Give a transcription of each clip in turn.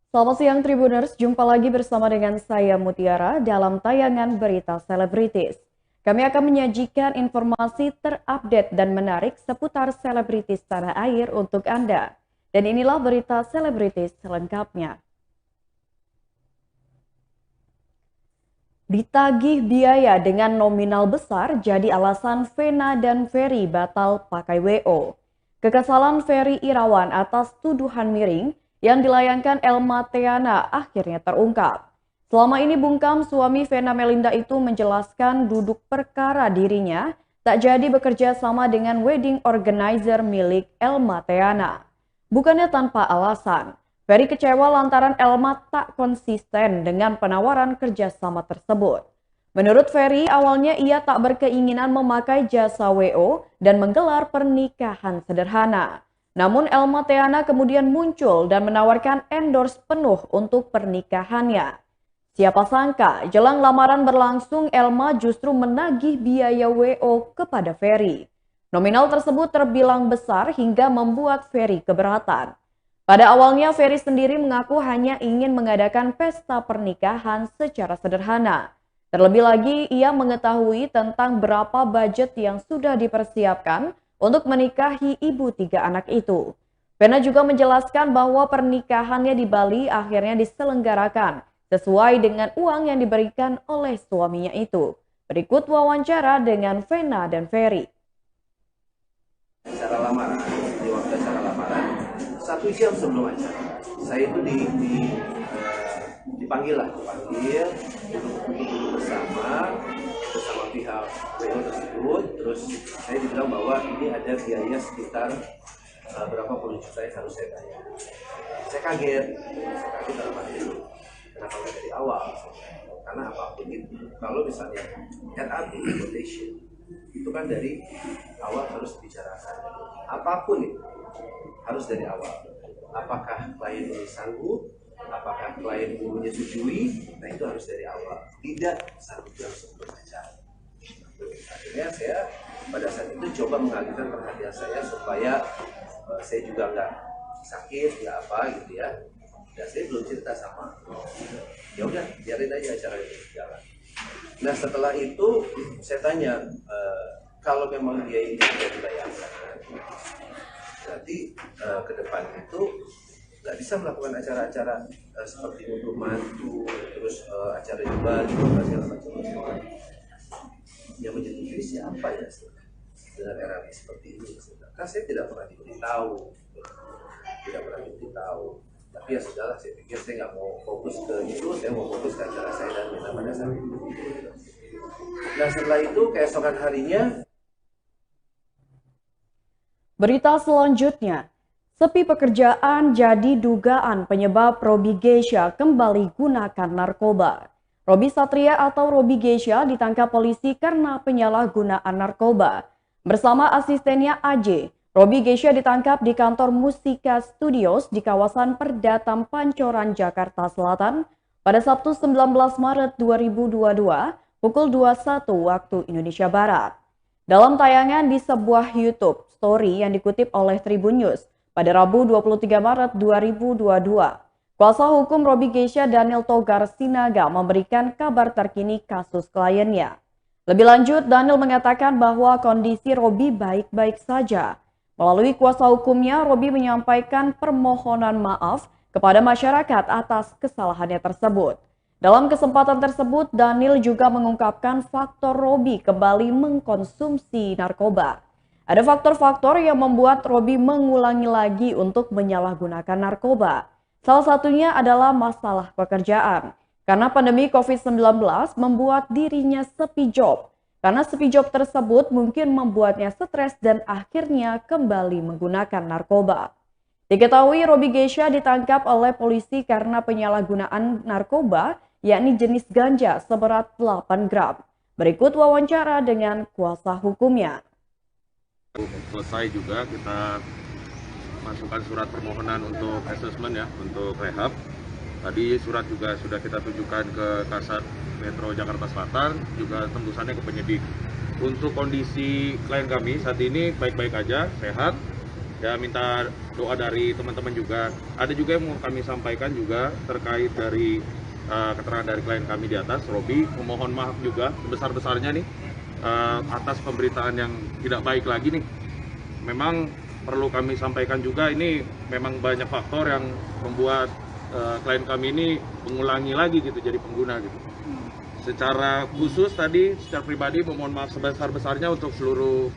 Selamat siang Tribuners, jumpa lagi bersama dengan saya Mutiara dalam tayangan Berita Selebritis. Kami akan menyajikan informasi terupdate dan menarik seputar selebritis tanah air untuk Anda. Dan inilah Berita Selebritis selengkapnya. Ditagih biaya dengan nominal besar jadi alasan Vena dan Ferry batal pakai WO. Kekesalan Ferry Irawan atas tuduhan miring yang dilayangkan Elma Theana akhirnya terungkap. Selama ini bungkam suami Vena Melinda itu menjelaskan duduk perkara dirinya tak jadi bekerja sama dengan wedding organizer milik Elma Theana. Bukannya tanpa alasan. Ferry kecewa lantaran Elma tak konsisten dengan penawaran kerjasama tersebut. Menurut Ferry, awalnya ia tak berkeinginan memakai jasa WO dan menggelar pernikahan sederhana. Namun Elma Theana kemudian muncul dan menawarkan endorse penuh untuk pernikahannya. Siapa sangka, jelang lamaran berlangsung, Elma justru menagih biaya WO kepada Ferry. Nominal tersebut terbilang besar hingga membuat Ferry keberatan. Pada awalnya, Ferry sendiri mengaku hanya ingin mengadakan pesta pernikahan secara sederhana. Terlebih lagi, ia mengetahui tentang berapa budget yang sudah dipersiapkan untuk menikahi ibu 3 anak itu. Vena juga menjelaskan bahwa pernikahannya di Bali akhirnya diselenggarakan sesuai dengan uang yang diberikan oleh suaminya itu. Berikut wawancara dengan Vena dan Ferry. Acara lamaran, di waktu acara lamaran, 1 jam sebelum acara, saya itu dipanggil duduk bersama pihak WO tersebut. Terus saya dibilang bahwa ini ada biaya sekitar berapa puluh juta yang harus saya bayar. Saya kaget dalam hal itu. Kenapa nggak dari awal? Karena apapun itu, kalau misalnya RRT quotation itu kan dari awal harus dibicarakan. Apapun itu harus dari awal. Apakah klien ini sanggup? Apakah klien ini menyetujui? Nah, itu harus dari awal. Tidak 1 jam sebelum acara. Akhirnya saya pada saat itu coba mengalihkan perhatian saya supaya saya juga nggak sakit, nggak apa gitu ya. Dan saya belum cerita sama. Ya udah, biarin aja acara itu jalan. Nah, setelah itu saya tanya, kalau memang dia ini tidak dibayarkan, berarti ke depan itu nggak bisa melakukan acara-acara seperti untuk mantu, terus acara di Bali, segala macam. Yang menyetujui siapa ya dengan RRI seperti ini? Karena saya tidak pernah diberitahu, Tapi ya sudahlah, saya pikir saya nggak mau fokus ke itu, saya mau fokus ke acara saya dan minta pada saat itu. Nah, setelah itu keesokan harinya. Berita selanjutnya, sepi pekerjaan jadi dugaan penyebab Robi Geisha kembali gunakan narkoba. Robi Satria atau Robi Geisha ditangkap polisi karena penyalahgunaan narkoba. Bersama asistennya AJ, Robi Geisha ditangkap di kantor Musika Studios di kawasan Perdatam Pancoran, Jakarta Selatan pada Sabtu 19 Maret 2022 pukul 21 waktu Indonesia Barat. Dalam tayangan di sebuah YouTube Story yang dikutip oleh Tribun News pada Rabu 23 Maret 2022, kuasa hukum Robi Geisha Daniel Togar Sinaga memberikan kabar terkini kasus kliennya. Lebih lanjut, Daniel mengatakan bahwa kondisi Robi baik-baik saja. Melalui kuasa hukumnya, Robi menyampaikan permohonan maaf kepada masyarakat atas kesalahannya tersebut. Dalam kesempatan tersebut, Daniel juga mengungkapkan faktor Robi kembali mengkonsumsi narkoba. Ada faktor-faktor yang membuat Robi mengulangi lagi untuk menyalahgunakan narkoba. Salah satunya adalah masalah pekerjaan. Karena pandemi COVID-19 membuat dirinya sepi job. Karena sepi job tersebut mungkin membuatnya stres dan akhirnya kembali menggunakan narkoba. Diketahui Robi Geisha ditangkap oleh polisi karena penyalahgunaan narkoba, yakni jenis ganja seberat 8 gram. Berikut wawancara dengan kuasa hukumnya. Selesai juga kita masukkan surat permohonan untuk asesmen ya, untuk rehab. Tadi surat juga sudah kita tujukan ke Kasat Metro Jakarta Selatan, juga tembusannya ke penyidik. Untuk kondisi klien kami saat ini baik-baik aja, sehat. Ya minta doa dari teman-teman juga. Ada juga yang mau kami sampaikan juga terkait dari keterangan dari klien kami di atas, Robi, memohon maaf juga sebesar-besarnya nih atas pemberitaan yang tidak baik lagi nih. Memang perlu kami sampaikan juga, ini memang banyak faktor yang membuat klien kami ini mengulangi lagi gitu jadi pengguna gitu. Secara khusus tadi, secara pribadi memohon maaf sebesar-besarnya untuk seluruh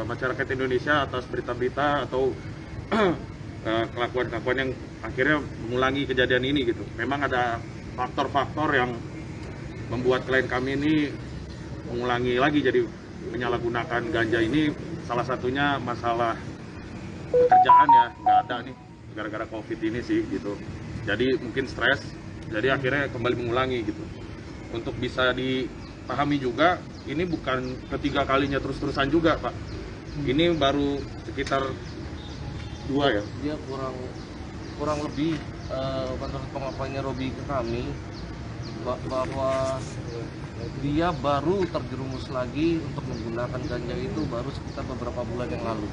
masyarakat Indonesia atas berita-berita atau kelakuan-kelakuan yang akhirnya mengulangi kejadian ini gitu. Memang ada faktor-faktor yang membuat klien kami ini mengulangi lagi jadi menyalahgunakan ganja ini. Salah satunya masalah pekerjaan ya, nggak ada nih gara-gara COVID ini sih gitu. Jadi mungkin stres, jadi akhirnya kembali mengulangi gitu. Untuk bisa dipahami juga, ini bukan ketiga kalinya terus-terusan juga, Pak. Ini baru sekitar 2 ya. Dia kurang lebih menurut pengakuannya Robi ke kami bahwa dia baru terjerumus lagi untuk menggunakan ganja itu baru sekitar beberapa bulan yang lalu.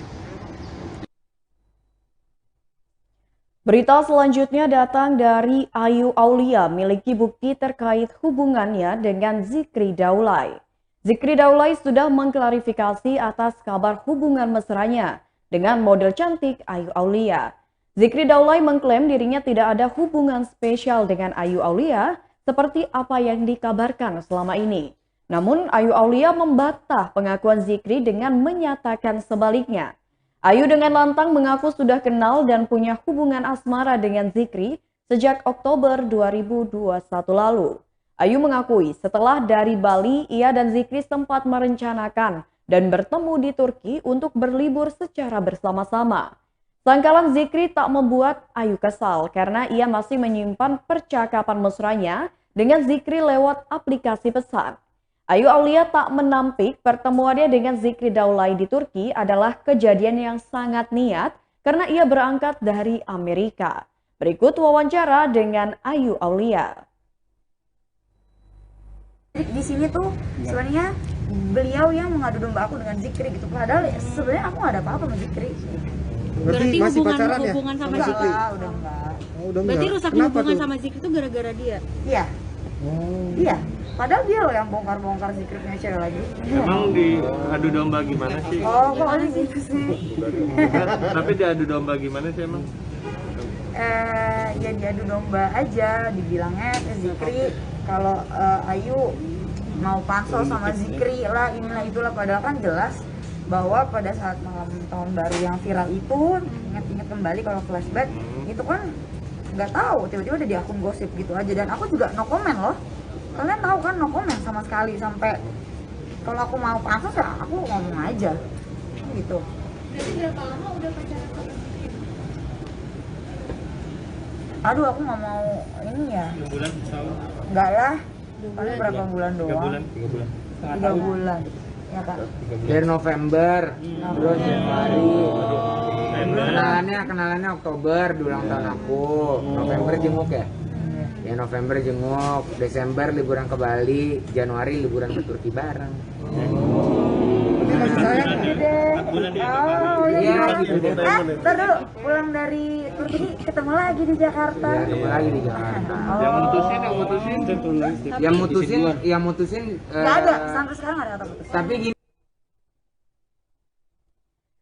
Berita selanjutnya datang dari Ayu Aulia, miliki bukti terkait hubungannya dengan Zikri Daulay. Zikri Daulay sudah mengklarifikasi atas kabar hubungan mesranya dengan model cantik Ayu Aulia. Zikri Daulay mengklaim dirinya tidak ada hubungan spesial dengan Ayu Aulia seperti apa yang dikabarkan selama ini. Namun Ayu Aulia membantah pengakuan Zikri dengan menyatakan sebaliknya. Ayu dengan lantang mengaku sudah kenal dan punya hubungan asmara dengan Zikri sejak Oktober 2021 lalu. Ayu mengakui setelah dari Bali, ia dan Zikri sempat merencanakan dan bertemu di Turki untuk berlibur secara bersama-sama. Sangkalan Zikri tak membuat Ayu kesal karena ia masih menyimpan percakapan mesranya dengan Zikri lewat aplikasi pesan. Ayu Aulia tak menampik pertemuannya dengan Zikri Daulay di Turki adalah kejadian yang sangat niat karena ia berangkat dari Amerika. Berikut wawancara dengan Ayu Aulia. Di sini tuh sebenarnya beliau yang mengadu domba aku dengan Zikri gitu. Padahal sebenarnya aku nggak ada apa-apa sama Zikri. Berarti masih hubungan pacaran ya? hubungan sama Sama Zikri. Udah enggak. Oh, udah Berarti enggak. rusak Kenapa hubungan tuh? sama Zikri itu gara-gara dia. Iya, Oh. iya. Padahal dia loh yang bongkar-bongkar Zikri punya cewek lagi. Emang diadu domba gimana sih? Oh, kok ada gitu sih? Tapi diadu domba gimana sih emang? Ya diadu domba aja, dibilangnya Zikri kalau Ayu mau pansos sama Zikri lah, inilah itulah. Padahal kan jelas bahwa pada saat malam tahun baru yang viral itu, ingat-ingat kembali kalau flashback, itu kan nggak tahu tiba-tiba ada di akun gosip gitu aja, dan aku juga no comment loh. Kalian tahu kan no comment sama sekali, sampai kalau aku mau pansos ya aku ngomong aja gitu. Berarti berapa lama udah pacaran? Aduh, aku nggak mau ini ya. 6 bulan, tahun, Enggak lah, paling berapa bulan 3 doang. bulan. 3 bulan ya kak. Dari November, terus Januari. Kenalannya Oktober di ulang tahun aku. November jenguk ya? Ya November jenguk, Desember liburan ke Bali, Januari liburan ke Turki bareng. Ini masih sayang ya? Oh Iya, iya, gitu deh. ntar dulu pulang dari Turki ketemu lagi di Jakarta. Ya, ketemu lagi di Jakarta. Yang mutusin Yang mutusin Nggak ada, sampai sekarang nggak ada kata putus. tapi gini.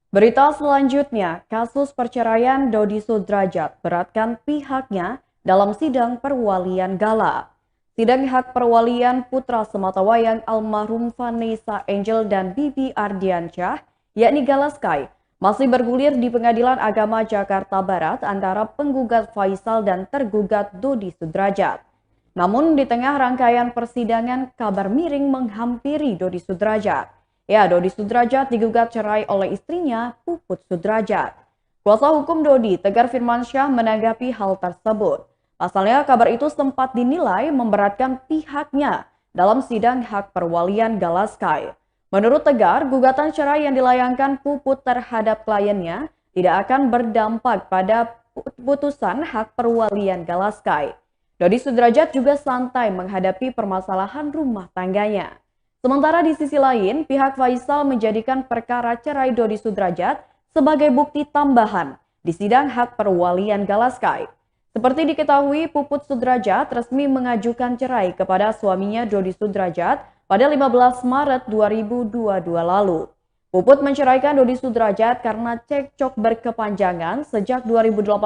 Berita selanjutnya, kasus perceraian Dodi Sudrajat beratkan pihaknya dalam sidang perwalian Gala. Sidang hak perwalian putra sematawayang almarhum Vanessa Angel dan Bibi Ardiansyah, yakni Gala Sky, masih bergulir di Pengadilan Agama Jakarta Barat antara penggugat Faisal dan tergugat Dodi Sudrajat. Namun di tengah rangkaian persidangan, kabar miring menghampiri Dodi Sudrajat. Ya, Dodi Sudrajat digugat cerai oleh istrinya, Puput Sudrajat. Kuasa hukum Dodi, Tegar Firmansyah, menanggapi hal tersebut. Pasalnya, kabar itu sempat dinilai memberatkan pihaknya dalam sidang hak perwalian Gala Sky. Menurut Tegar, gugatan cerai yang dilayangkan Puput terhadap kliennya tidak akan berdampak pada putusan hak perwalian Gala Sky. Dodi Sudrajat juga santai menghadapi permasalahan rumah tangganya. Sementara di sisi lain, pihak Faisal menjadikan perkara cerai Dodi Sudrajat sebagai bukti tambahan di sidang hak perwalian Galaskai. Seperti diketahui, Puput Sudrajat resmi mengajukan cerai kepada suaminya Dodi Sudrajat pada 15 Maret 2022 lalu. Puput menceraikan Dodi Sudrajat karena cekcok berkepanjangan sejak 2018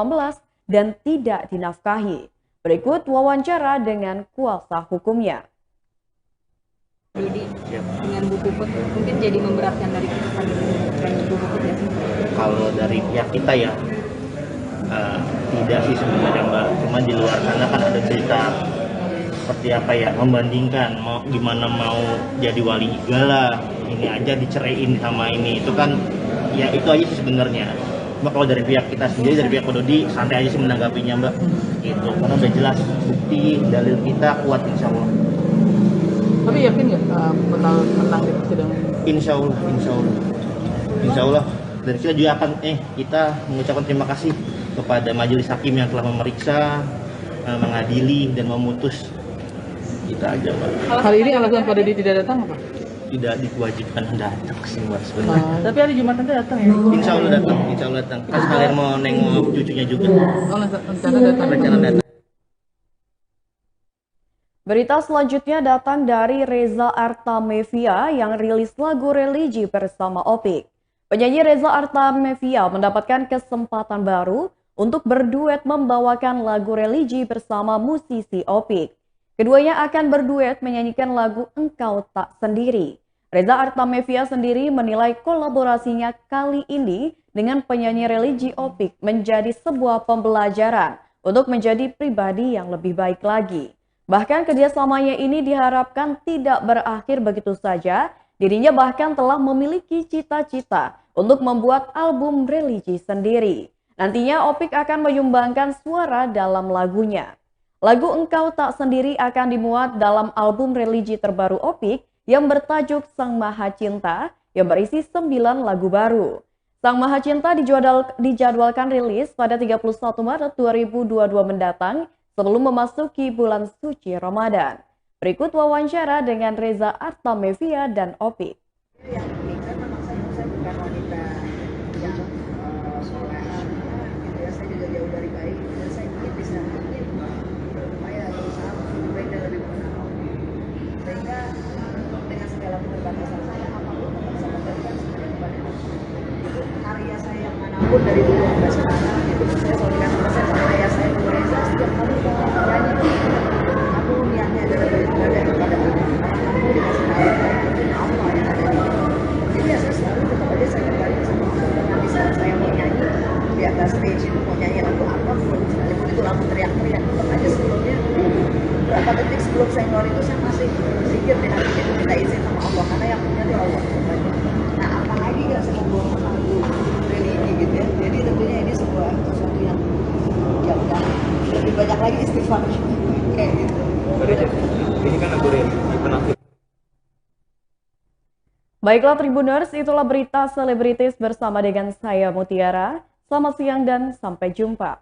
dan tidak dinafkahi. Berikut wawancara dengan kuasa hukumnya. Dodi dengan Bu Puput mungkin jadi memberatkan dari Bu Puput ya? Kalau dari pihak kita ya tidak sih sebenarnya Mbak, cuma di luar sana kan ada cerita seperti apa ya, membandingkan gimana mau jadi wali gala, ini aja diceraiin sama ini, itu kan ya itu aja sih sebenarnya. Mbak, kalau dari pihak kita sendiri, dari pihak Pak Dodi, santai aja sih menanggapinya Mbak, gitu, karena udah jelas bukti dalil kita kuat insya Allah. Tapi yakin nggak menang di persidangan? Insya Allah. Dan kita juga akan kita mengucapkan terima kasih kepada majelis hakim yang telah memeriksa, mengadili dan memutus. Kita aja Pak. Kali ini alasan Pak Dodi tidak datang apa? Tidak diwajibkan datang sih Mbak sebenarnya. Tapi hari Jumat nanti datang ya? Insya Allah datang. Kan sekalian mau nengok cucunya juga. Rencana datang. Berita selanjutnya datang dari Reza Artamevia yang rilis lagu religi bersama Opik. Penyanyi Reza Artamevia mendapatkan kesempatan baru untuk berduet membawakan lagu religi bersama musisi Opik. Keduanya akan berduet menyanyikan lagu Engkau Tak Sendiri. Reza Artamevia sendiri menilai kolaborasinya kali ini dengan penyanyi religi Opik menjadi sebuah pembelajaran untuk menjadi pribadi yang lebih baik lagi. Bahkan kerjasamanya ini diharapkan tidak berakhir begitu saja. Dirinya bahkan telah memiliki cita-cita untuk membuat album religi sendiri. Nantinya Opik akan menyumbangkan suara dalam lagunya. Lagu Engkau Tak Sendiri akan dimuat dalam album religi terbaru Opik yang bertajuk Sang Maha Cinta yang berisi 9 lagu baru. Sang Maha Cinta dijadwalkan rilis pada 31 Maret 2022 mendatang sebelum memasuki bulan suci Ramadan. Berikut wawancara dengan Reza Artamevia dan Opik. Yang unik kan memang saya bukan wanita yang solehan gitu ya, saya juga jauh dari baik dan saya ingin bisa berupaya berusaha lebih baik dan lebih mengenal sehingga dengan segala keterbatasan saya apapun tetap saya kembalikan semuanya kepada Allah. Itu karya saya yang manapun dari dulu sampai sekarang itu saya selalu dikasih pesan sama ayah saya Reza, setiap kali kamu nyanyi kamu niatnya adalah beribadah kepada Allah karena kamu dikasih tahu Allah yang ada di situ. Jadi ya saya selalu tetap aja saya kembali sama Allah. Nanti saat saya mau nyanyi di atas stage itu mau nyanyi lagu apa pun, sekalipun itu lagu teriak-teriak, tetap aja sebelumnya berapa detik sebelum saya keluar itu saya masih berpikir di hati itu minta izin sama Allah karena yang punya itu Allah. Nah apalagi nggak saya mau lagu religi gitu ya. Jadi tentunya ini sebuah sesuatu yang udah lebih banyak lagi istighfar kayak gitu. Ini kan lagu religi penafsir. Baiklah Tribuners, itulah berita selebritis bersama dengan saya Mutiara. Selamat siang dan sampai jumpa.